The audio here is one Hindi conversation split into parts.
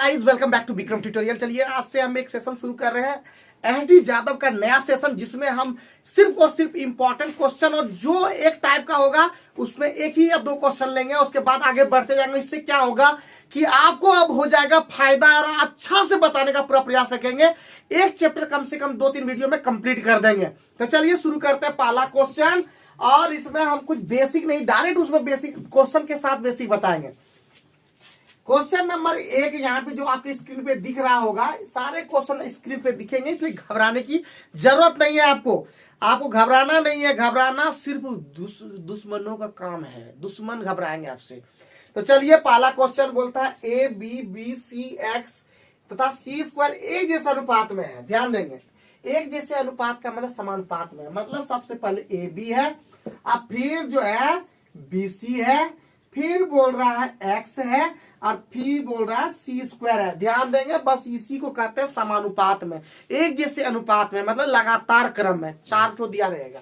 Guys welcome back to Vikram tutorial. चलिए आज से हम एक सेशन शुरू कर रहे हैं एसडी जादव का नया सेशन, जिसमें हम सिर्फ और सिर्फ इंपॉर्टेंट क्वेश्चन और जो एक टाइप का होगा उसमें एक ही या दो क्वेश्चन लेंगे, उसके बाद आगे बढ़ते जाएंगे। इससे क्या होगा कि आपको अब हो जाएगा फायदा और अच्छा से बताने का पूरा प्रयास रखेंगे। एक चैप्टर कम से कम 2-3 वीडियो में कंप्लीट कर देंगे। तो चलिए शुरू करते हैं पहला क्वेश्चन, और इसमें हम कुछ बेसिक नहीं, डायरेक्ट उसमें बेसिक क्वेश्चन के साथ बेसिक बताएंगे। क्वेश्चन नंबर 1 यहाँ पे जो आपके स्क्रीन पे दिख रहा होगा, सारे क्वेश्चन स्क्रीन पे दिखेंगे, इसलिए घबराने की जरूरत नहीं है। आपको घबराना नहीं है, घबराना सिर्फ दुश्मनों का काम है, दुश्मन घबराएंगे आपसे। तो चलिए पहला क्वेश्चन बोलता है A B B C X तथा सी स्क्वायर एक जैसे अनुपात में है। ध्यान देंगे, एक जैसे अनुपात का मतलब समानुपात में है, मतलब सबसे पहले ए बी है, अब फिर जो है बी सी है, फिर बोल रहा है एक्स है, और फिर बोल रहा है सी स्क्वायर है। ध्यान देंगे, बस इसी को कहते हैं समानुपात में, एक जैसे अनुपात में, मतलब लगातार क्रम में 4 तो दिया रहेगा।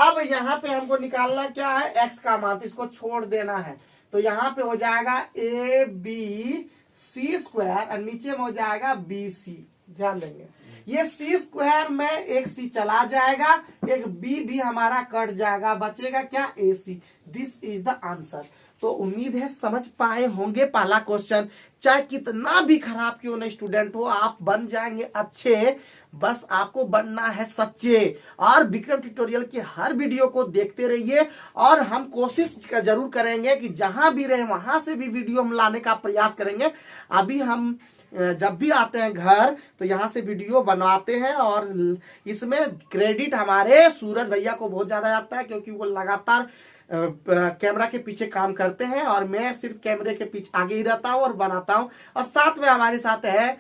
अब यहाँ पे हमको निकालना क्या है, एक्स का मान, तो इसको छोड़ देना है। तो यहाँ पे हो जाएगा ए बी सी स्क्वायर और नीचे में हो जाएगा बी सी। ध्यान देंगे, ये सी स्क्वायर में एक सी चला जाएगा, एक बी भी हमारा कट जाएगा, बचेगा क्या, A C. This is the answer. तो उम्मीद है समझ पाए होंगे पहला क्वेश्चन। चाहे कितना भी खराब क्यों नहीं स्टूडेंट हो, आप बन जाएंगे अच्छे, बस आपको बनना है सच्चे। और विक्रम ट्यूटोरियल की हर वीडियो को देखते रहिए, और हम कोशिश जरूर करेंगे कि जहां भी रहे वहां से भी वीडियो हम लाने का प्रयास करेंगे। अभी हम जब भी आते हैं घर तो यहाँ से वीडियो बनवाते हैं, और इसमें क्रेडिट हमारे सूरज भैया को बहुत ज्यादा जाता है, क्योंकि वो लगातार कैमरा के पीछे काम करते हैं और मैं सिर्फ कैमरे के पीछे आगे ही रहता हूँ और बनाता हूँ। और साथ में हमारे साथ है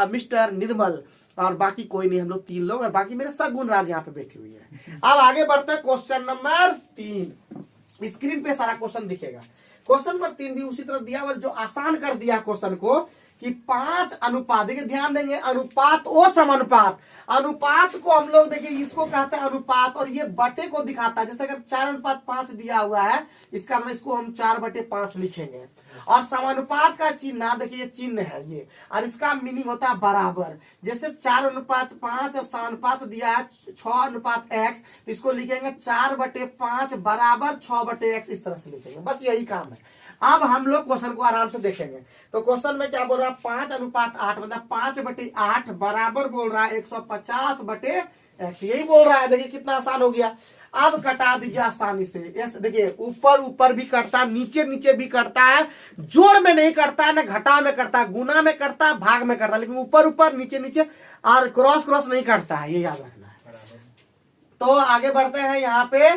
मिस्टर निर्मल, और बाकी कोई नहीं, हम लोग 3 लोग, और बाकी मेरे सगुन राज यहाँ पे बैठी हुई है। अब आगे बढ़ते हैं क्वेश्चन नंबर 3। स्क्रीन पे सारा क्वेश्चन दिखेगा। क्वेश्चन नंबर 3 भी उसी तरह दिया, और जो आसान कर दिया क्वेश्चन को कि 5 अनुपात, देखिए ध्यान देंगे, अनुपात और समानुपात। अनुपात को हम लोग देखिए इसको कहते हैं अनुपात, और ये बटे को दिखाता है। जैसे अगर 4:5 दिया हुआ है, इसका मतलब इसको हम 4/5 लिखेंगे। और समानुपात का चिन्ह देखिए, ये चिन्ह है ये, और इसका मीनिंग होता है बराबर। जैसे 4:5 और समानुपात दिया है 6:x, तो इसको लिखेंगे 4/5 बराबर 6/x, इस तरह से लिखेंगे। बस यही काम है। अब हम लोग क्वेश्चन को आराम से देखेंगे। तो क्वेश्चन में क्या बोल रहा है, 5:8, मतलब 5/8 बराबर बोल रहा है 150/x, यही बोल रहा है। देखिए कितना आसान हो गया। अब कटा दीजिए आसानी से। देखिए ऊपर ऊपर भी कटता है, नीचे नीचे भी कटता है, जोड़ में नहीं करता है, ना घटा में करता है, गुना में करता है, भाग में करता है, लेकिन ऊपर ऊपर नीचे नीचे और क्रॉस क्रॉस नहीं करता है, ये याद रखना है। तो आगे बढ़ते हैं यहाँ पे,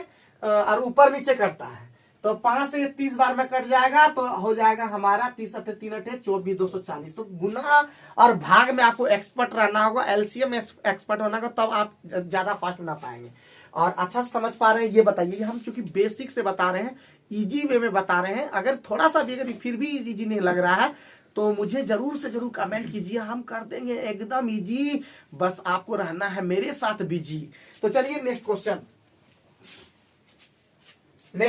और ऊपर नीचे करता है। तो 5 से 30 बार में कट जाएगा, तो हो जाएगा हमारा 30×3 = 24, 240। तो गुना और भाग में आपको एक्सपर्ट रहना होगा, एलसीएम एक्सपर्ट होना होगा, तब आप ज्यादा फास्ट बना पाएंगे। और अच्छा समझ पा रहे हैं, ये बताइए। हम चूंकि बेसिक से बता रहे हैं, इजी वे में बता रहे हैं, अगर थोड़ा सा भी अगर फिर भी इजी नहीं लग रहा है तो मुझे जरूर से जरूर कमेंट कीजिए, हम कर देंगे एकदम इजी। बस आपको रहना है मेरे साथ बिजी। तो चलिए नेक्स्ट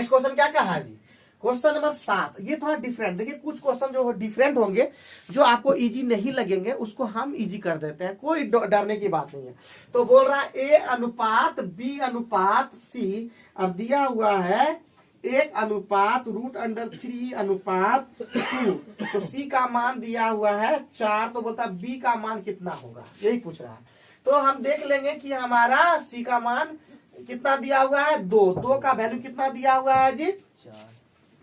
क्वेश्चन क्या कहा है जी, क्वेश्चन नंबर 7। ये थोड़ा डिफरेंट, देखिए कुछ क्वेश्चन जो डिफरेंट होंगे, जो आपको इजी नहीं लगेंगे, उसको हम इजी कर देते हैं, कोई डरने की बात नहीं है। तो बोल रहा है A:B:C, और दिया हुआ है 1:√3/2। तो C का मान दिया हुआ है 4, तो बोलता है B का मान कितना होगा, यही पूछ रहा है। तो हम देख लेंगे कि हमारा C का मान कितना दिया हुआ है, 2 का वैल्यू कितना दिया हुआ है जी,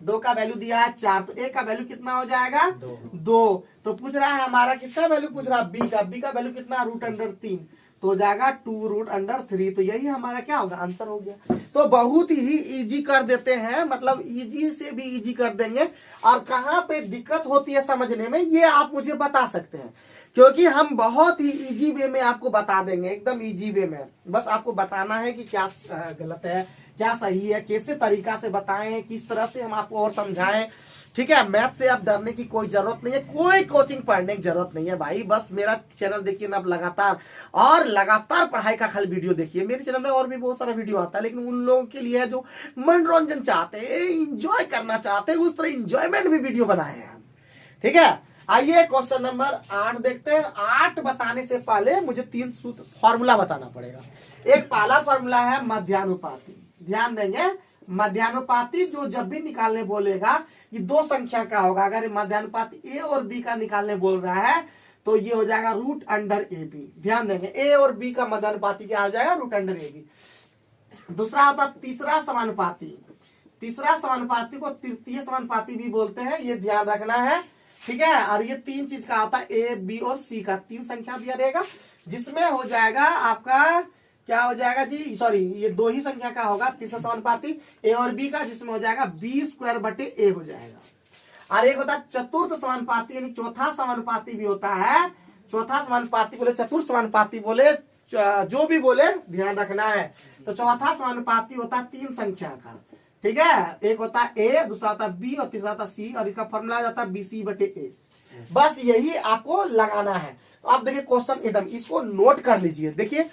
2 का वैल्यू दिया है 4, तो A का वैल्यू कितना हो जाएगा, 2। तो पूछ रहा है हमारा किसका वैल्यू पूछ रहा है, B का वैल्यू कितना, √3, तो हो जाएगा 2√3। तो यही हमारा क्या होगा, आंसर हो गया। तो बहुत ही इजी कर देते हैं, मतलब इजी से भी इजी कर देंगे। और कहाँ पे दिक्कत होती है समझने में, ये आप मुझे बता सकते हैं, क्योंकि हम बहुत ही इजी वे में आपको बता देंगे, एकदम इजी वे में। बस आपको बताना है कि क्या गलत है, क्या सही है, कैसे तरीका से बताएं, किस तरह से हम आपको और समझाएं। ठीक है, मैथ से आप डरने की कोई जरूरत नहीं है, कोई कोचिंग पढ़ने की जरूरत नहीं है भाई। बस मेरा चैनल देखिए ना, आप लगातार पढ़ाई का खाली वीडियो देखिए। मेरे चैनल में और भी बहुत सारा वीडियो आता है, लेकिन उन लोगों के लिए जो मनोरंजन चाहते हैं, इंजॉय करना चाहते हैं, उस तरह इंजॉयमेंट भी वीडियो बनाए हैं। ठीक है, आइए क्वेश्चन नंबर 8 देखते हैं। 8 बताने से पहले मुझे 3 सूत्र फॉर्मूला बताना पड़ेगा। एक पहला फॉर्मूला है मध्यानुपाती, ध्यान देंगे। मध्यानुपाती जो जब भी निकालने बोलेगा ये दो संख्या का होगा। अगर मध्यानुपाती ए और बी का निकालने बोल रहा है तो ये हो जाएगा रूट अंडर ए बी। ध्यान देंगे, ए और बी का मध्यानुपाती क्या हो जाएगा, रूट अंडर ए बी। दूसरा होता तीसरा समानुपाती। तीसरा समानुपाती को तृतीय समानुपाती भी बोलते हैं, ये ध्यान रखना है, ठीक है। और ये 3 चीज का होता है, ए बी और सी का 3 संख्या दिया रहेगा, जिसमें हो जाएगा आपका क्या हो जाएगा जी, सॉरी ये 2 ही संख्या का होगा तीसरा समानुपाती ए और बी का, जिसमें हो जाएगा बी स्क्वायर बटे ए हो जाएगा। और एक होता है चतुर्थ समानुपाती, यानी चौथा समानुपाती भी होता है। चौथा समानुपाती बोले, चतुर्थ समानुपाती बोले, जो भी बोले ध्यान रखना है। तो चौथा समानुपाती होता है 3 संख्या का, ठीक है। एक होता है ए, दूसरा होता है बी और तीसरा होता है सी, और इसका फॉर्मूला आ जाता है बी सी बटे ए। बस यही आपको लगाना है। तो आप देखिए क्वेश्चन एकदम इसको नोट कर लीजिए। देखिए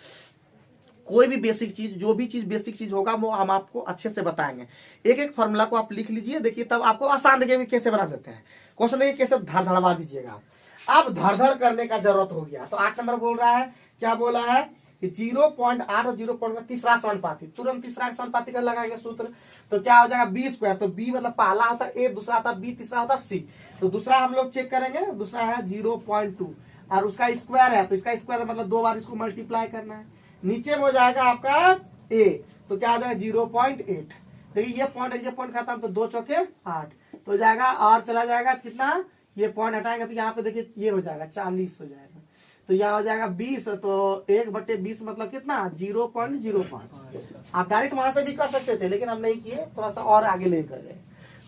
कोई भी बेसिक चीज, जो भी चीज बेसिक चीज होगा वो हम आपको अच्छे से बताएंगे। एक एक फॉर्मूला को आप लिख लीजिए, देखिए तब आपको आसान देखिए कैसे बना देते हैं क्वेश्चन। देखिए कैसे धड़ धड़वा दीजिएगा। अब धड़ धड़ करने का जरूरत हो गया। तो 8 नंबर बोल रहा है, क्या बोला है कि 0.8 और 0. का तीसरा समानुपाती, तुरंत तीसरा समानुपाती का लगाएंगे सूत्र। तो क्या हो जाएगा बी स्क्वायर। तो बी मतलब पहला होता है ए, दूसरा होता है बी, तीसरा होता है सी। तो दूसरा हम लोग चेक करेंगे, दूसरा है 0.2 और उसका स्क्वायर है, तो इसका स्क्वायर मतलब 2 बार इसको मल्टीप्लाई करना है। नीचे में हो जाएगा आपका ए, तो क्या हो जाएगा 0.8। देखिए ये पॉइंट खाता तो 2 चौके 8, तो हो जाएगा और चला जाएगा कितना, ये पॉइंट हटाएंगे तो यहाँ पे देखिए ये हो जाएगा 40 हो जाएगा। तो यहाँ हो जाएगा 20, तो 1/20 मतलब कितना 0.05। आप डायरेक्ट वहां से भी कर सकते थे, लेकिन हम नहीं किए, थोड़ा सा और आगे लेकर गए।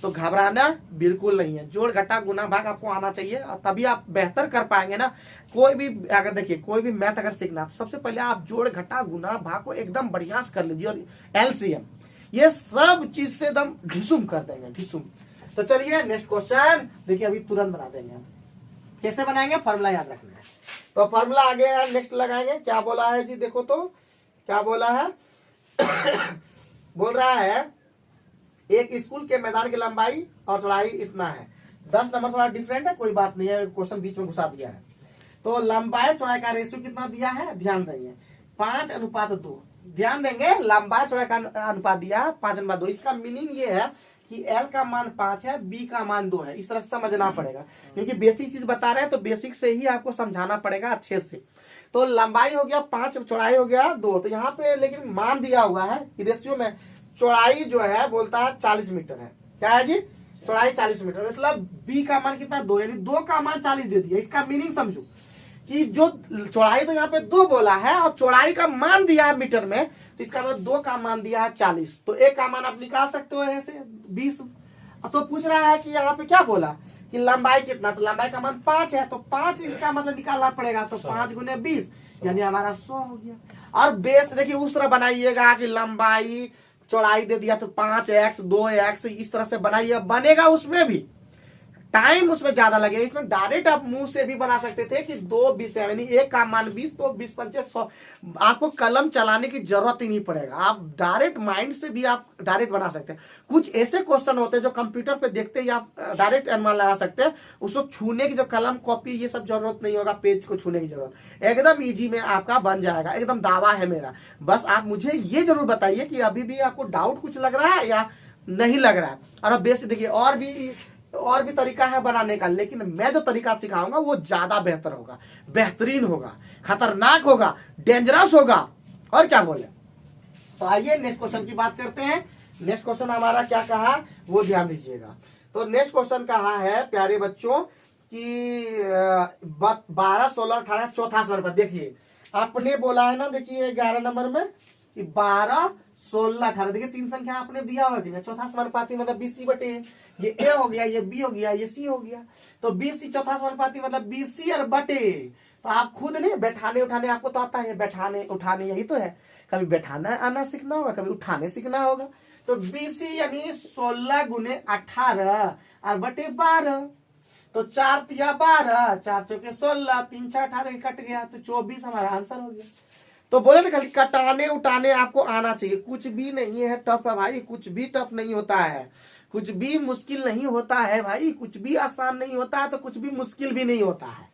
तो घबराना बिल्कुल नहीं है। जोड़ घटा गुना भाग आपको आना चाहिए, और तभी आप बेहतर कर पाएंगे ना। कोई भी अगर देखिए कोई भी मैथ अगर सीखना, सबसे पहले आप जोड़ घटा गुना भाग को एकदम बढ़िया से कर लीजिए, और एलसीएम ये सब चीज से एकदम ढिसुम कर देंगे, ढिसुम। तो चलिए नेक्स्ट क्वेश्चन देखिए, अभी तुरंत बना देंगे। कैसे बनाएंगे, फॉर्मूला याद रखना है। तो फॉर्मूला आगे है, नेक्स्ट लगाएंगे। क्या बोला है जी, देखो तो क्या बोला है बोल रहा है एक स्कूल के मैदान की लंबाई और चौड़ाई इतना है। 10 नंबर थोड़ा डिफरेंट है, कोई बात नहीं है, क्वेश्चन बीच में घुसा दिया है। तो लंबाई चौड़ाई का रेशियो कितना दिया है, ध्यान देंगे 5:2। ध्यान देंगे लंबाई चौड़ाई का अनुपात दिया 5:2। इसका मीनिंग ये है कि L का मान 5 है, B का मान 2 है। इस तरह समझना पड़ेगा, क्योंकि बेसिक चीज बता रहे हैं तो बेसिक से ही आपको समझाना पड़ेगा अच्छे से। तो लंबाई हो गया 5, चौड़ाई हो गया 2। तो यहाँ पे लेकिन मान दिया हुआ है कि रेशियो में चौड़ाई जो है बोलता है 40 मीटर है। क्या है जी, चौड़ाई 40 मीटर, मतलब B का मान कितना 2, यानी 2 का मान 40 दे दिया। इसका मीनिंग समझो कि जो चौड़ाई तो यहाँ पे 2 बोला है और चौड़ाई का मान दिया है मीटर में, तो इसका मतलब 2 का मान दिया है 40। तो एक का मान आप निकाल सकते हो ऐसे 20। तो पूछ रहा है कि यहाँ पे क्या बोला कि लंबाई कितना, तो लंबाई का मान 5 है, तो 5 इसका मतलब निकालना पड़ेगा। तो 5 × 20 यानी हमारा 100 हो गया। और बेस देखिए उस तरह बनाइएगा कि लंबाई चौड़ाई दे दिया तो 5x 2x इस तरह से बनाइए, बनेगा उसमें भी टाइम उसमें ज्यादा लगेगा। इसमें डायरेक्ट आप मुंह से भी बना सकते थे कि 2 यानी एक का मान 20, तो 20 पंचे 100। आपको कलम चलाने की जरूरत ही नहीं पड़ेगा, आप डायरेक्ट माइंड से भी आप डायरेक्ट बना सकते हैं। कुछ ऐसे क्वेश्चन होते हैं जो कंप्यूटर पे देखते ही आप डायरेक्ट अनुमान लगा सकते हैं, उसको छूने की जो कलम कॉपी ये सब जरूरत नहीं होगा, पेज को छूने की जरूरत। एकदम ईजी में आपका बन जाएगा, एकदम दावा है मेरा। बस आप मुझे ये जरूर बताइए कि अभी भी आपको डाउट कुछ लग रहा है या नहीं लग रहा है। और अब बेसिक देखिए और भी तरीका है बनाने का, लेकिन मैं जो तरीका सिखाऊंगा वो ज्यादा बेहतर होगा, बेहतरीन होगा, खतरनाक होगा, डेंजरस होगा। और क्या बोले, तो आइए नेक्स्ट क्वेश्चन की बात करते हैं। नेक्स्ट क्वेश्चन हमारा क्या कहा वो ध्यान दीजिएगा। तो नेक्स्ट क्वेश्चन कहा है प्यारे बच्चों कि 12, 16, 18 चौथा सवाल पर देखिए आपने बोला है ना, देखिए 11 नंबर में कि 12, 16, 18 देखिए 3 संख्या आपने दिया होगा कि ना। चौथा समानुपाती मतलब BC बटे ये A हो गया, ये B हो गया, ये C हो गया। तो BC चौथा समानुपाती मतलब BC और बटे। तो आप खुद नहीं बैठाने उठाने आपको तो आता है, बैठाने उठाने यही तो है। कभी बैठाना आना सीखना होगा, कभी उठाने सीखना होगा। तो BC यानी 16 × 18 और बटे 12। तो 4 तिया 12, 4 चौके 16, 3 6 18 कट गया, तो 24 हमारा आंसर हो गया। तो बोले ना खाली कटाने उठाने आपको आना चाहिए, कुछ भी नहीं है टफ है भाई, कुछ भी टफ नहीं होता है, कुछ भी मुश्किल नहीं होता है भाई, कुछ भी आसान नहीं होता है तो कुछ भी मुश्किल भी नहीं होता है।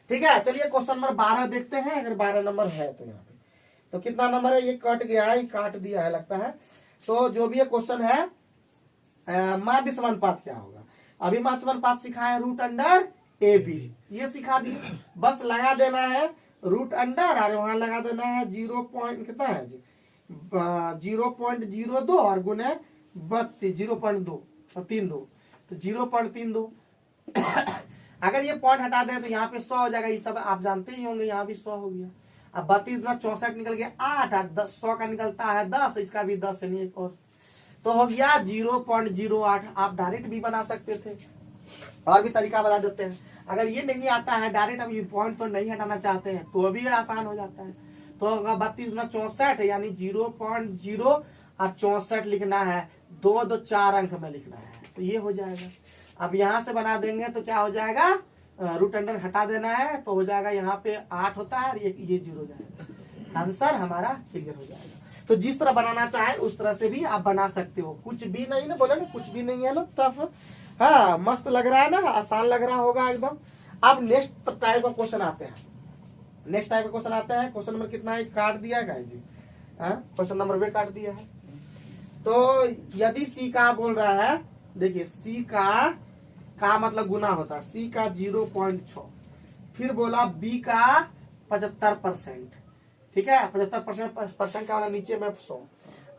ठीक है, चलिए क्वेश्चन नंबर 12 देखते हैं। अगर 12 नंबर है तो यहाँ पे तो कितना नंबर है, ये कट गया है, काट दिया है लगता है। तो जो भी ये क्वेश्चन है माध्य समानुपात क्या होगा। अभी माध्य समानुपात सिखाया रूट अंडर ए बी, ये सिखा दिए। बस लगा देना है रूट अंडर और वहां लगा देना है 0 पॉइंट कितना है जी 0.02 और गुने 32 0.2 और 32 तो 0.32 अगर ये पॉइंट हटा दें तो यहाँ पे 100 हो जाएगा। ये सब आप जानते ही होंगे, यहाँ भी 100 हो गया। अब 32 गुना 64 निकल गया 8 और 10 100 का निकलता है 10, इसका भी 10 है नहीं एक और तो हो गया 0.08। आप डायरेक्ट भी बना सकते थे, और भी तरीका बता देते हैं। अगर ये नहीं आता है डायरेक्ट, अब ये पॉइंट तो नहीं हटाना चाहते हैं तो भी आसान हो जाता है। तो होगा 32 गुना 64 यानी 0.0 और 64 लिखना है, 2 2 4 अंक में लिखना है, तो ये हो जाएगा। अब यहाँ से बना देंगे तो क्या हो जाएगा, रूट अंडर हटा देना है तो हो जाएगा यहाँ पे 8 होता है और ये 0 हो जाएगा। आंसर हमारा क्लियर हो जाएगा। तो जिस तरह बनाना चाहे उस तरह से भी आप बना सकते हो, कुछ भी नहीं ना, बोले ना कुछ भी नहीं है ना टफ। हाँ मस्त लग रहा है ना, आसान लग रहा होगा एकदम। अब नेक्स्ट टाइप का क्वेश्चन आते हैं, नेक्स्ट टाइप का क्वेश्चन आता है। क्वेश्चन नंबर कितना है, काट दिया है जी, क्वेश्चन नंबर वे काट दिया है। तो यदि सी का बोल रहा है, देखिए सी का मतलब गुना होता है, सी का 0.6, फिर बोला बी का 75%, ठीक है 75% का मतलब नीचे में 100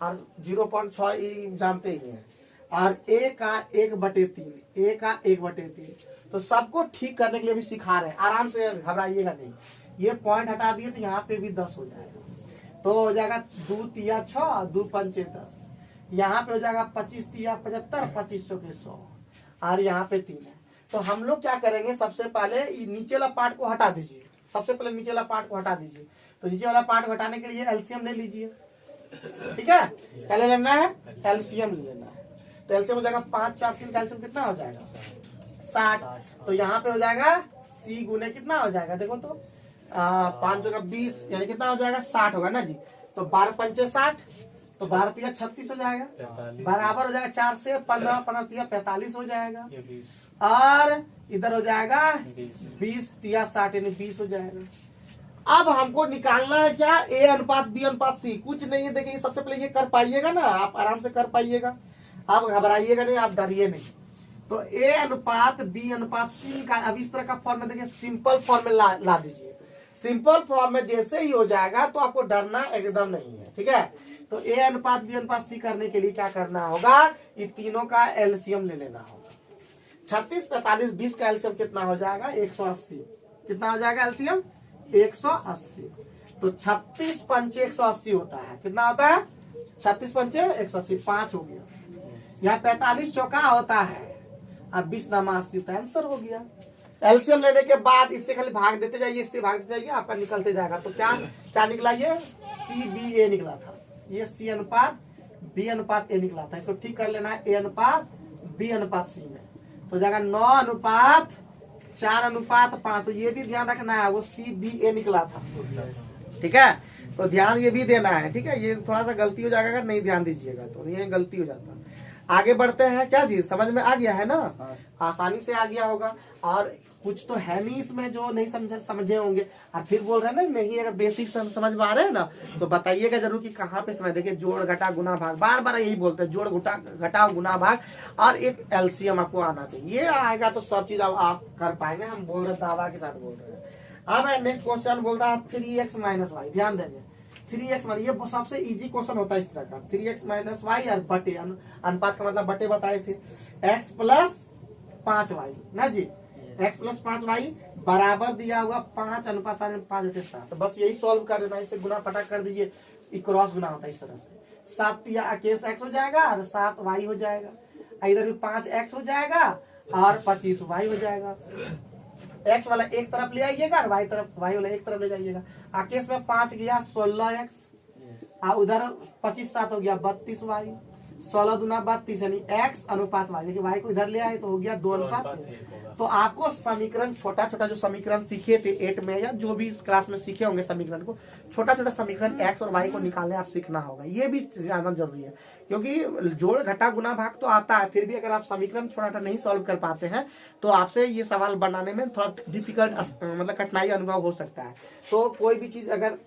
और 0.6 जानते ही हैं, और ए का 1/3, ए का 1/3। तो सबको ठीक करने के लिए भी सिखा रहे हैं, आराम से घबराइएगा नहीं। ये पॉइंट हटा दिए तो यहाँ पे भी 10 हो जाएगा, तो हो जाएगा 2 तिया 6 2 पंचे 10, यहाँ पे हो जाएगा 25 तिया 75 25 चौके 100 और यहाँ पे 3 है। तो हम लोग क्या करेंगे, सबसे पहले नीचे वाला पार्ट को हटा दीजिए, सबसे पहले नीचे वाला पार्ट को हटा दीजिए। तो नीचे वाला पार्ट को हटाने के लिए एलसीएम ले लीजिए, ठीक है। क्या ले लेना है, एलसीएम ले लेना है। तो एलसीएम हो जाएगा 5 4 3 का एलसीएम कितना हो जाएगा 60। तो यहाँ पे हो जाएगा सी गुने कितना हो जाएगा, देखो तो 5 का 20 यानी कितना हो जाएगा 60 होगा ना जी। तो 12 पंचे 60, तो 12 तिया 36 हो जाएगा, बराबर हो जाएगा 4 से 15 15 तिया 45 हो जाएगा, और इधर हो जाएगा 20 तिया 60 यानी 20 हो जाएगा। अब हमको निकालना है क्या, ए अनुपात बी अनुपात सी। कुछ नहीं है, देखिए सबसे पहले ये कर पाइएगा ना, आप आराम से कर पाइएगा, आप घबराइएगा नहीं, आप डरिए नहीं। तो ए अनुपात बी अनुपात सी का अब इस तरह का फॉर्म में देखिए सिंपल फॉर्म में ला दीजिए। सिंपल फॉर्म में जैसे ही हो जाएगा तो आपको डरना एकदम नहीं है, ठीक है। तो ए अनुपात बी अनुपात सी करने के लिए क्या करना होगा, ये तीनों का एलसीएम ले लेना होगा। 36 45 20 का एलसीएम कितना हो जाएगा 180, कितना हो जाएगा एलसीएम 180। तो 36 पंचे 180 होता है, कितना होता है 36 पंचे 180, 5 हो गया। यहाँ 45 चौका होता है और 20 नामा 80 होता है, आंसर हो गया। एलसीएम लेने के बाद इससे खाली भाग देते जाइए, इससे भाग देते जाइए, आपका निकलते जाएगा। तो क्या क्या निकला, ये सी बी ए निकला था, ये सी अनुपात बी अनुपात ए निकला था। इसको ठीक कर लेना है, ए अनुपात बी अनुपात सी में। तो जाएगा 9 अनुपात 4 अनुपात 5। तो ये भी ध्यान रखना है, वो सी बी ए निकला था, ठीक है। तो ध्यान ये भी देना है, ठीक है। ये थोड़ा सा गलती हो जाएगा अगर नहीं ध्यान दीजिएगा तो, ये गलती हो जाता है। आगे बढ़ते हैं, क्या जी समझ में आ गया है ना, आसानी से आ गया होगा। और कुछ तो है नहीं इसमें जो नहीं समझे होंगे, और फिर बोल रहे हैं ना नहीं, अगर बेसिक समझ में आ रहे हैं ना तो बताइएगा जरूर कि कहाँ पे समझ। देखिए जोड़ घटा गुना भाग, बार बार यही बोलते हैं, जोड़ घटा गुना भाग, और एक एलसीएम आपको आना चाहिए। ये आएगा तो सब चीज आप कर पाएंगे, हम बोल रहे दावा के साथ बोल रहे हैं। अब नेक्स्ट क्वेश्चन बोलता है 3x - y। ध्यान देंगे 3x - ये सबसे इजी क्वेश्चन होता है इस तरह का, 3x - y और बटे, अनुपात का मतलब बटे बताए थे, x + 5y ना जी, x + 5y बराबर दिया हुआ 5 अनुपात 5/7। तो बस यही सॉल्व कर देना, इससे गुना फटाक कर दीजिए, क्रॉस गुना होता है इस तरह से। 7 तिया 21 x हो जाएगा और 7 y हो जाएगा, इधर भी 5 x हो जाएगा और 25 y हो जाएगा। x वाला एक तरफ ले आइएगा और y वाला एक तरफ ले जाइएगा। केस में 5 गया 16x, और उधर 25 7 हो गया 32y। 16 दूना 32 यानी x अनुपात y। देखिए y को इधर ले आए तो हो गया 2 अनुपात 1। तो आपको समीकरण छोटा छोटा जो समीकरण सीखे थे 8 में या जो भी इस क्लास में सीखे होंगे समीकरण को, छोटा छोटा समीकरण x और y को निकालने आप सीखना होगा। ये भी जानना जरूरी है क्योंकि जोड़ घटा गुना भाग तो आता है, फिर भी अगर आप समीकरण छोटा छोटा नहीं सॉल्व कर पाते हैं तो आपसे ये सवाल बनाने में थोड़ा डिफिकल्ट मतलब कठिनाई अनुभव हो सकता है। तो कोई भी चीज अगर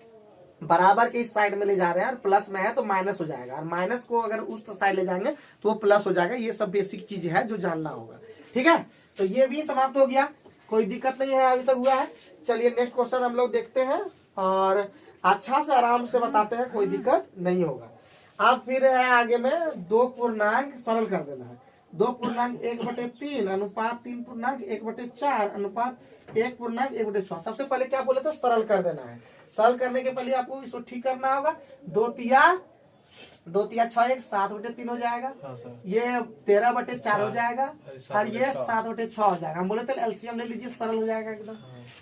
बराबर के इस साइड में ले जा रहे हैं और प्लस में है तो माइनस हो जाएगा, और माइनस को अगर उस साइड ले जाएंगे तो वो प्लस हो जाएगा। ये सब बेसिक चीज है जो जानना होगा। ठीक है, तो ये भी समाप्त हो गया, कोई दिक्कत नहीं है अभी तक हुआ है। चलिए नेक्स्ट क्वेश्चन हम लोग देखते हैं और अच्छा से आराम से बताते हैं, कोई दिक्कत नहीं होगा। अब फिर है आगे में 2 पूर्णांक सरल कर देना है। 2 पूर्णांक 1/3 अनुपात 3 पूर्णांक 1/4 अनुपात 1 पूर्णांक 1/6। सबसे पहले क्या बोले थे, सरल कर देना है। सरल करने के पहले आपको इसको ठीक करना होगा। 2 तिया 6 1 7/3 हो जाएगा। ये 13/4 हो जाएगा और ये 7/6 हो जाएगा। हम बोले थे एलसीएम ले लीजिए, सरल हो जाएगा एकदम।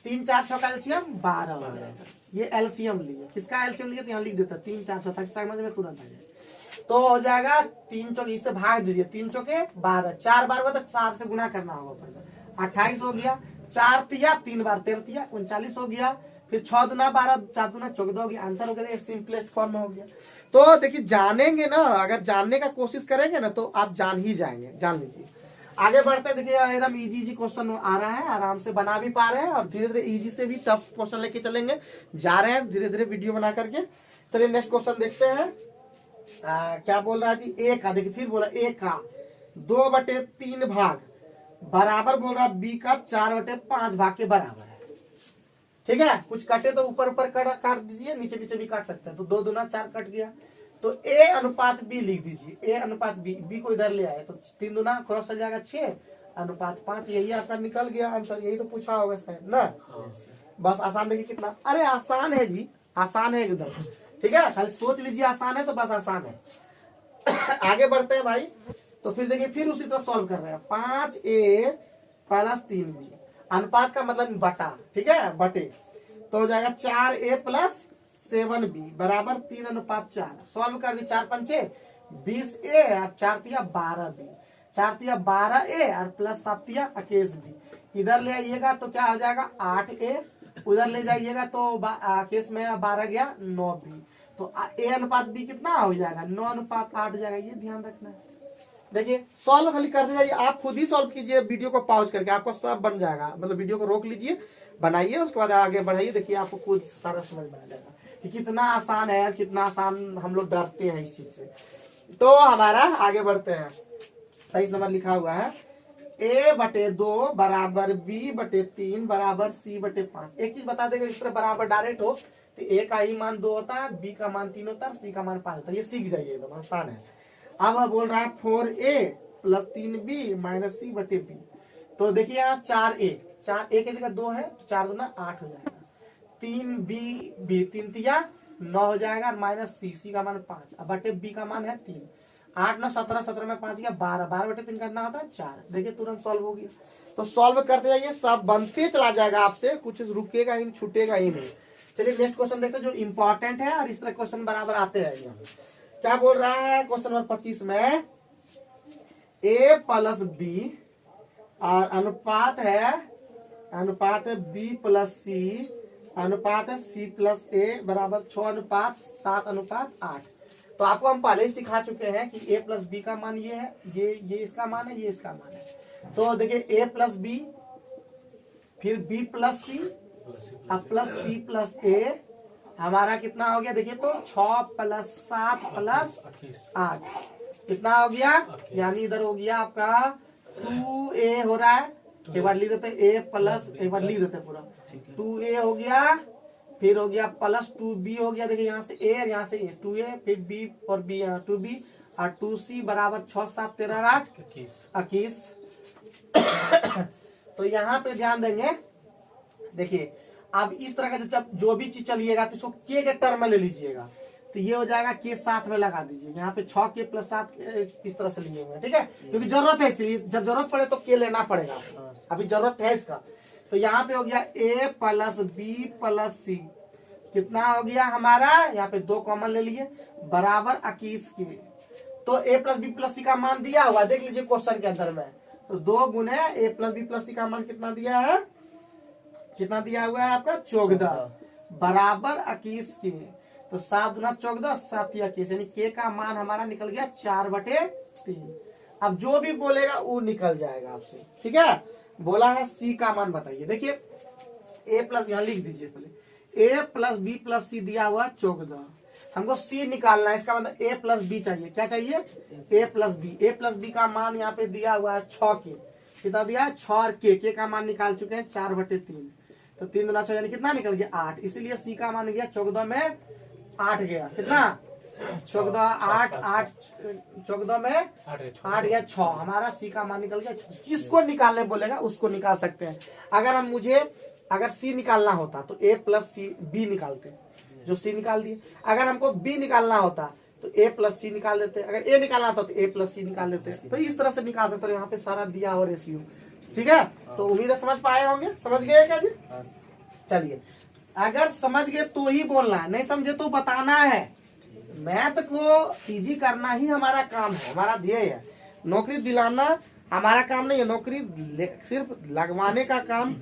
3 4 6 का एलसीएम 12 हो जाएगा। ये एलसीएम लिए, किसका एलसीएम लिए तो यहाँ लिख देता 3 4 6 तक समझ में तुरंत आ जाए। तो हो जाएगा 3 चौके इससे भाग दीजिए, 3 चौके 12, 4 बार हुआ तो 4 से गुना करना होगा, 28 हो गया। 4 तिया 3 बार 13 तिया 39 हो गया। फिर 6 दूना 12 4 दूना 14 हो गया। आंसर हो गया, सिंपलेस्ट फॉर्म में हो गया। तो देखिए जानेंगे ना, अगर जानने का कोशिश करेंगे ना तो आप जान ही जाएंगे, जान लीजिए। आगे बढ़ते हैं, देखिए एकदम इजी इजी क्वेश्चन आ रहा है, आराम से बना भी पा रहे हैं और धीरे धीरे इजी से भी टफ क्वेश्चन लेके चलेंगे, जा रहे हैं धीरे धीरे वीडियो बना करके। चलिए नेक्स्ट क्वेश्चन देखते हैं। क्या बोल रहा है जी, ए का, देखिए फिर बोला ए का 2/3 भाग बराबर बोल रहा है बी का 4/5 भाग के बराबर है। ठीक है, कुछ कटे तो ऊपर ऊपर काट दीजिए, नीचे नीचे भी काट सकते हैं। तो 2 दूना 4 कट गया, तो ए अनुपात बी लिख दीजिए। ए अनुपात बी, बी को इधर ले आए तो 3 दूना क्रॉस हो जाएगा 6 अनुपात 5। यही आपका निकल गया आंसर, यही तो पूछा होगा शायद ना। बस आसान, देखिए कितना, अरे आसान है जी, आसान है एकदम। ठीक है, खाली सोच लीजिए आसान है तो बस आसान है। आगे बढ़ते हैं भाई। तो फिर देखिए फिर उसी तरह सॉल्व कर रहे हैं। 5a + 3b अनुपात का मतलब बटा, ठीक है, बटे। तो हो जाएगा 4a + 7b बराबर 3/4। सॉल्व कर दी, 4 पंचे 20a और 4 तिया 12b, 4 तिया 12a और प्लस 7 तिया 21b। इधर ले आइएगा तो क्या हो जाएगा 8a, उधर ले जाइएगा तो केस में 12 गया 9b। तो a अनुपात b कितना हो जाएगा 9 अनुपात 8 हो जाएगा। ये ध्यान रखना है। देखिए सॉल्व खाली करते जाइए, आप खुद ही सॉल्व कीजिए वीडियो को पॉज करके, आपको सब बन जाएगा। मतलब वीडियो को रोक लीजिए, बनाइए, उसके बाद आगे बढ़ाइए। देखिए आपको खुद सारा समझ में आ जाएगा कि कितना आसान है, कितना आसान हम लोग डरते हैं इस चीज से। तो हमारा आगे बढ़ते हैं। 23 नंबर लिखा हुआ है a/2 बराबर b/3 बराबर c/5। एक चीज बता देगा, इस तरह बराबर डायरेक्ट हो तो a का ही मान 2 होता है, b का मान 3 होता है, c का मान 5 होता है। ये सीख जाइए, एकदम आसान है। अब बोल रहा है 4a + 3b - c/b। तो देखिए यहाँ 4a की जगह 2 है, 4 दूना 8 हो जाएगा। 3b 3 तिया 9 हो जाएगा और माइनस c का मान 5 और बटे b का मान है 3। 8 9 17, 17 में 5 गया 12, 12/3 कितना होता है 4। देखिए तुरंत सॉल्व हो गया। तो सॉल्व करते जाइए, सब बनते चला जाएगा आपसे, कुछ रुकेगा ही, छूटेगा ही नहीं। चलिए नेक्स्ट क्वेश्चन देखते हैं जो इंपॉर्टेंट है और इस तरह क्वेश्चन बराबर आते रहेंगे। क्या बोल रहा है क्वेश्चन नंबर 25 में, a + b और अनुपात है b + c अनुपात है c + a बराबर 6:7:8। तो आपको हम पहले ही सिखा चुके हैं कि a + b का मान ये है, ये इसका मान है, ये इसका मान है। तो देखिए a + b फिर b + c plus c + a हमारा कितना हो गया, देखिए तो 6 + 7 + 8 कितना हो गया, यानी इधर हो गया आपका 2a हो रहा है। एक बार लिख देते a प्लस, एक बार लिख देते पूरा 2a हो गया, फिर हो गया प्लस 2b हो गया। देखिए यहाँ से a और यहाँ से a, 2a फिर b और b, 2b और 2c बराबर 6 7 13 8 21। तो यहाँ पे ध्यान देंगे, देखिए अब इस तरह का जब जो भी चीज चलिएगा तो इसको के टर्म में ले लीजिएगा। तो ये हो जाएगा के साथ में लगा दीजिए। यहाँ पे 6k + 7 इस तरह से लिए हुए, ठीक है, क्योंकि जरूरत है, इसलिए जब जरूरत पड़े तो के लेना पड़ेगा, अभी जरूरत है इसका। तो यहाँ पे हो गया a + b + c कितना हो गया हमारा, यहाँ पे 2 कॉमन ले लिए बराबर 21 के। तो a प्लस बी प्लस सी का मान दिया हुआ, देख लीजिए क्वेश्चन के अंदर में। तो 2 गुने a प्लस बी प्लस सी का मान कितना दिया है, कितना दिया हुआ है आपका 14 बराबर 21 के। तो 7 गुना 14 7 या 21, यानी के का मान हमारा निकल गया 4/3। अब जो भी बोलेगा वो निकल जाएगा आपसे, ठीक है। बोला है सी का मान बताइए। देखिए ए प्लस, यहाँ लिख दीजिए पहले, ए प्लस बी प्लस सी दिया हुआ 14, हमको सी निकालना है। इसका मतलब ए प्लस बी चाहिए। क्या चाहिए, ए प्लस बी। ए प्लस बी का मान यहाँ पे दिया हुआ है 6 के, कितना दिया है 6 और के का मान निकाल चुके हैं 4/3। तो 3 गुना 6 यानी कितना निकल गया 8, इसीलिए सी का मान गया 14 में 8 गया, कितना 14 8 8 14 में 8 गया 6, हमारा सी का मान निकल गया 6। जिसको निकालने बोलेगा उसको निकाल सकते हैं। अगर सी निकालना होता तो ए प्लस सी बी निकालते, जो सी निकाल दिए। अगर हमको बी निकालना होता तो ए प्लस सी निकाल देते, अगर ए निकालना होता तो ए प्लस सी निकाल देते। तो इस तरह से निकाल सकते हो, यहाँ पे सारा दिया हो रेशियो, ठीक है। तो उम्मीद है समझ पाए होंगे, समझ गए क्या जी। चलिए, अगर समझ गए तो ही बोलना है, नहीं समझे तो बताना है। मैथ को इजी करना ही हमारा काम है, हमारा ध्येय है। नौकरी दिलाना हमारा काम नहीं है, नौकरी सिर्फ लगवाने का काम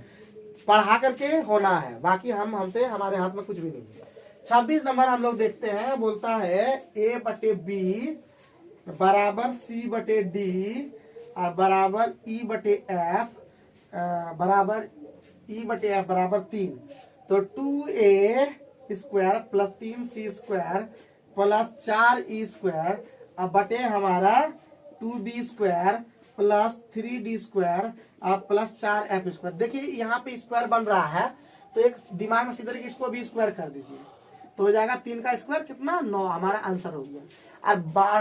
पढ़ा करके होना है, बाकी हमसे हमारे हाथ में कुछ भी नहीं है। 26 नंबर हम लोग देखते हैं, बोलता है ए बटे बी बराबर सी बटे डी और बराबर ई बटे एफ बराबर ई बटे एफ बराबर 3। तो 2a square plus 3c square plus 4e square अब बटे हमारा 2b square plus 3d square अब प्लस 4f स्क्वायर। देखिए यहाँ पे स्क्वायर बन रहा है, तो एक दिमाग में सीधे इसको भी स्क्वायर कर दीजिए, तो हो जाएगा 3 का स्क्वायर कितना 9, हमारा आंसर हो गया। और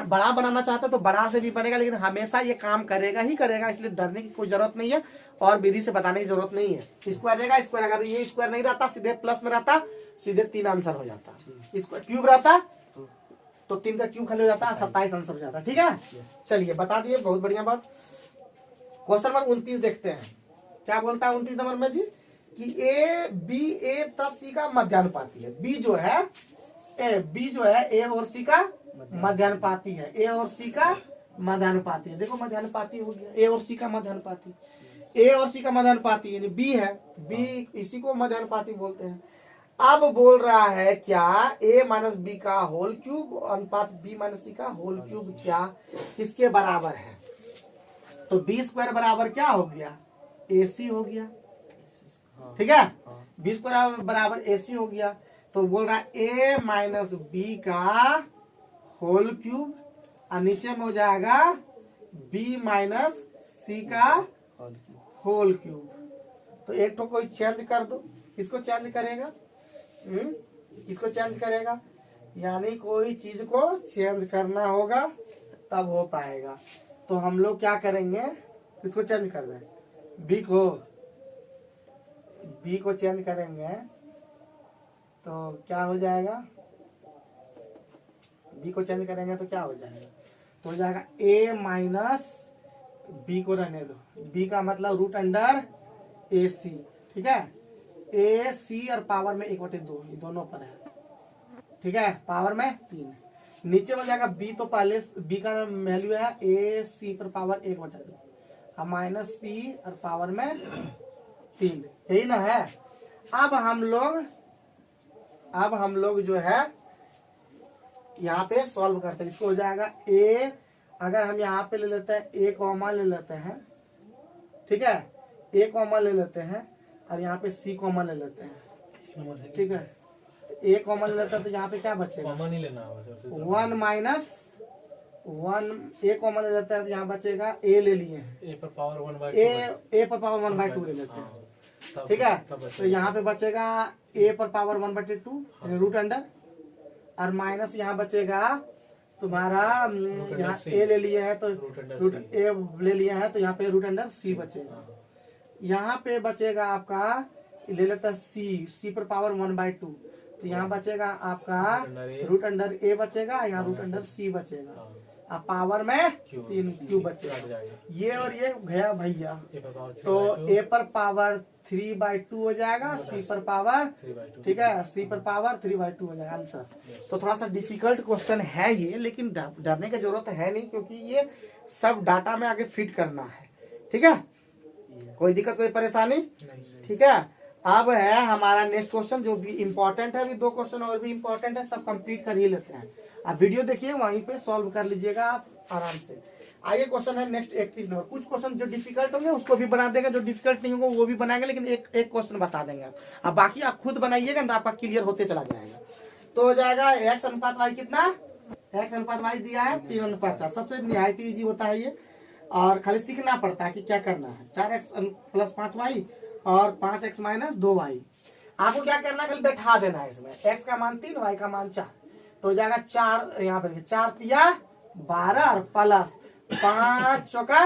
बड़ा बनाना चाहते तो बड़ा से भी बनेगा, लेकिन हमेशा ये काम करेगा ही करेगा, इसलिए डरने की कोई जरूरत नहीं है और विधि से बताने की जरूरत नहीं है। स्क्वायर रहेगा, स्क्वायर अगर ये स्क्वायर नहीं रहता सीधे प्लस में रहता, सीधे 3 आंसर हो जाता। स्क्वायर क्यूब रहता तो 3 का क्यूब खाली हो जाता, 27 आंसर हो जाता, ठीक है। चलिए बता दिए, बहुत बढ़िया बात। क्वेश्चन नंबर 29 देखते हैं, क्या बोलता है 29 नंबर में जी कि ए बी ए तथा सी का मध्यानुपाती है। बी जो है ए और सी का मध्यानुपाती है, ए और सी का मध्यानुपाती है। देखो मध्यानुपाती हो गया, ए और सी का मध्यानुपाती, ए और सी का मध्यानुपाती यानी बी है, बी इसी को मध्यानुपाती बोलते हैं। अब बोल रहा है क्या a माइनस बी का होल क्यूब अनुपात b माइनस सी का होल क्यूब क्या किसके बराबर है। तो बी स्क्वायर बराबर क्या हो गया ए सी हो गया, ठीक है। बी स्क्वायर बराबर ए सी हो गया, तो बोल रहा है ए माइनस बी का होल क्यूब और नीचे में हो जाएगा बी माइनस सी का होल क्यूब। तो एक तो कोई चेंज कर दो, किसको चेंज करेगा, किसको चेंज करेगा, यानी कोई चीज को चेंज करना होगा तब हो पाएगा। तो हम लोग क्या करेंगे, किसको चेंज कर दें, बी को चेंज करेंगे तो क्या हो जाएगा, बी को चेंज करेंगे तो क्या हो जाएगा, तो हो जाएगा ए माइनस बी को रहने दो, बी का मतलब रूट अंडर ए सी, ठीक है। ए सी और पावर में 1/2 ये दोनों पर है, ठीक है, पावर में 3। नीचे में जाएगा बी, तो पहले बी का वैल्यू है ए सी पर पावर 1/2 और माइनस सी और पावर में 3, यही ना है। अब हम लोग जो है यहाँ पे सॉल्व करते हैं, इसको हो जाएगा ए, अगर हम यहाँ पे ले लेते हैं ए कॉमा ले लेते हैं, ठीक है, ए कॉमा ले लेते हैं और यहाँ पे सी कॉमा ले लेते हैं, ठीक है। ए कॉमा ले लेते हैं तो यहाँ पे क्या बचेगा, कॉमा नहीं लेना, 1 माइनस 1, ए कॉमा ले लेते हैं तो यहाँ बचेगा ए ले लिए हैं, ए पर पावर 1/2 ले लेते हैं, ठीक है। तो यहाँ पे बचेगा ए पर पावर 1/2 रूट अंडर और माइनस यहाँ बचेगा तुम्हारा, यहाँ ए ले लिए है तो रूट ए ले लिया है तो यहाँ पे रूट अंडर सी बचेगा। यहाँ पे बचेगा आपका ले लेता है सी पर पावर 1/2, तो यहाँ बचेगा आपका रूट अंडर ए बचेगा, यहाँ रूट अंडर सी बचेगा अब पावर में 3 क्यूब बचेगा, ये और ये गया भैया, तो ए पर पावर 3/2 हो जाएगा, सी पर पावर, ठीक है, सी पर पावर 3/2 हो जाएगा आंसर। तो थोड़ा सा डिफिकल्ट क्वेश्चन है ये, लेकिन डरने की जरूरत है नहीं, क्योंकि ये सब डाटा में आगे फिट करना है, ठीक है, कोई दिक्कत कोई परेशानी, ठीक है। अब है हमारा नेक्स्ट क्वेश्चन जो भी इम्पोर्टेंट है, अभी 2 क्वेश्चन और भी इम्पोर्टेंट है, सब कंप्लीट कर ही लेते हैं। आप वीडियो देखिए, वहीं पे सॉल्व कर लीजिएगा आप आराम से। आइए क्वेश्चन है नेक्स्ट 31 नंबर। कुछ क्वेश्चन जो डिफिकल्ट होंगे उसको भी बना देंगे, जो डिफिकल्ट नहीं होंगे वो भी बनाएंगे, लेकिन एक क्वेश्चन बता देंगे आप। अब बाकी आप खुद बनाइएगा तो आपका क्लियर होते चला जाएगा। तो हो जाएगा x अनुपात y कितना, x अनुपात y दिया है 3:4। सबसे निहायत इजी होता है ये, और खाली सीखना पड़ता है कि क्या करना है। 4x + 5y और 5x - 2y। आपको क्या करना है, खाली बैठा देना है इसमें। x का मान 3, y का मान 4, तो हो जाएगा 4, यहाँ पे 4 तिया 12 और प्लस 5 चौका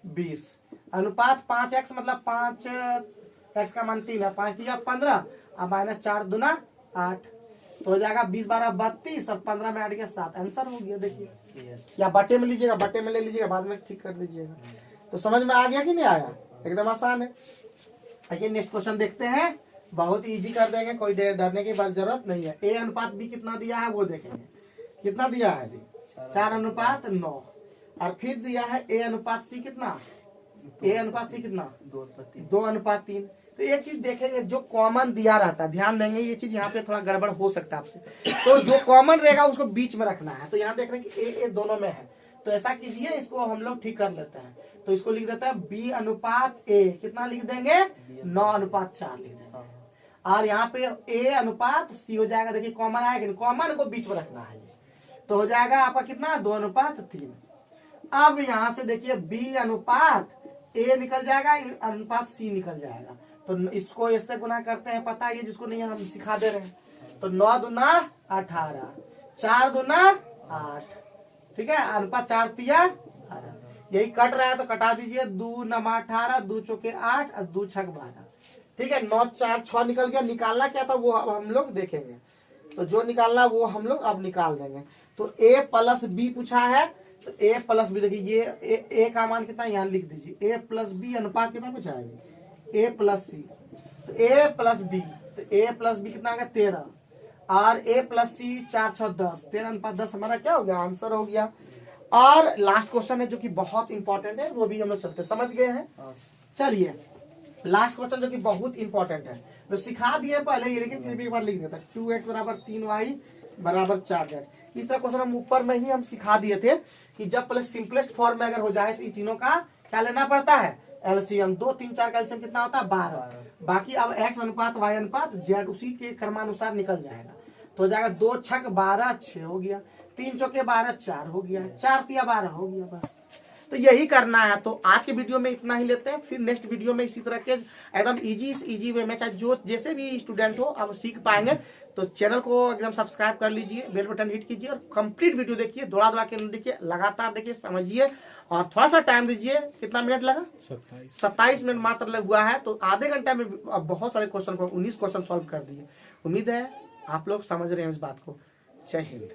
20 अनुपात 5x, मतलब 5x का मान 3 है, 5 तिया 15 और -4 दूना 8, तो हो जाएगा 20 12 32 और 15 में 8 के 7, आंसर हो गया। देखिए, या बटे में लीजिएगा, बटे में ले लीजिएगा, बाद में ठीक कर दीजिएगा। तो समझ में आ गया कि नहीं आया, एकदम आसान है। आइए नेक्स्ट क्वेश्चन देखते हैं, बहुत इजी कर देंगे, कोई डरने की बात जरूरत नहीं है। a अनुपात b कितना दिया है वो देखेंगे, कितना दिया है जी 4:9, और फिर दिया है a अनुपात c कितना, a अनुपात c कितना 2:3। तो एक चीज देखेंगे, जो कॉमन दिया रहता है, ध्यान देंगे, ये चीज यहाँ पे थोड़ा गड़बड़ हो सकता है आपसे, तो जो कॉमन रहेगा उसको बीच में रखना है। तो यहाँ देख रहे हैं कि a दोनों में है, तो ऐसा कीजिए, इसको हम लोग ठीक कर लेते हैं। तो इसको लिख देता है b अनुपात a, कितना लिख देंगे 9:4 लिख देंगे, और यहाँ पे a अनुपात c हो जाएगा। देखिए कॉमन आएगा, कॉमन को बीच में रखना है, तो हो जाएगा आपका कितना 2:3। अब यहाँ से देखिए b अनुपात a निकल जाएगा, अनुपात c निकल जाएगा, तो इसको इससे गुना करते हैं, पता है, जिसको नहीं हम सिखा दे रहे हैं। तो 9 दूना 18, 4 दूना 8, ठीक है, अनुपात 4 तिया 18, यही कट रहा है तो कटा दीजिए, 2 9 18, 2 चौके 8 और 2 छक 12, ठीक है। 9 4 6 निकल गया। निकालना क्या था वो अब हम लोग देखेंगे, तो जो निकालना वो हम लोग अब निकाल देंगे। तो a + b पूछा है, तो a + b, देखिए ये a का मान कितना यहाँ लिख दीजिए, a + b अनुपात कितना पूछा है, a + c, तो a + b, तो a + b कितना आ गया 13, और a + c 4 6 10, 13:10 हमारा क्या हो गया, आंसर हो गया। और लास्ट क्वेश्चन है जो कि बहुत इंपॉर्टेंट है, वो भी हम लोग चलते समझ गए हैं। चलिए लास्ट क्वेश्चन जो कि बहुत इंपॉर्टेंट है, तो सिखा दिए पहले ही, लेकिन फिर भी एक बार लिख देता है। 2x = 3y = 4z। इस तरह क्वेश्चन हम ऊपर में ही हम सिखा दिए थे कि जब पहले सिंपलेस्ट फॉर्म में अगर हो जाए तो इन तीनों का क्या लेना पड़ता है, एलसीएम। 2 3 4 का एलसीएम कितना होता है 12। बाकी अब x अनुपात y अनुपात z उसी के क्रमानुसार निकल जाएगा, तो हो जाएगा 2 छक 12 6 हो गया, 3 चौके 12 4 हो गया, 4 तिया 12 हो गया, बस। तो यही करना है। तो आज के वीडियो में इतना ही लेते हैं, फिर नेक्स्ट वीडियो में इसी तरह के एकदम इजी वे में, चाहे जो जैसे भी स्टूडेंट हो अब सीख पाएंगे। तो चैनल को एकदम सब्सक्राइब कर लीजिए, बेल बटन हिट कीजिए और कंप्लीट वीडियो देखिए, दौड़ा के देखिए, लगातार देखिए, समझिए, और थोड़ा सा टाइम दीजिए। कितना मिनट लगा, 27 मिनट मात्र लग हुआ है। तो आधे घंटे में अब बहुत सारे क्वेश्चन को 19 क्वेश्चन सॉल्व कर दिए। उम्मीद है आप लोग समझ रहे हैं इस बात को। जय हिंद।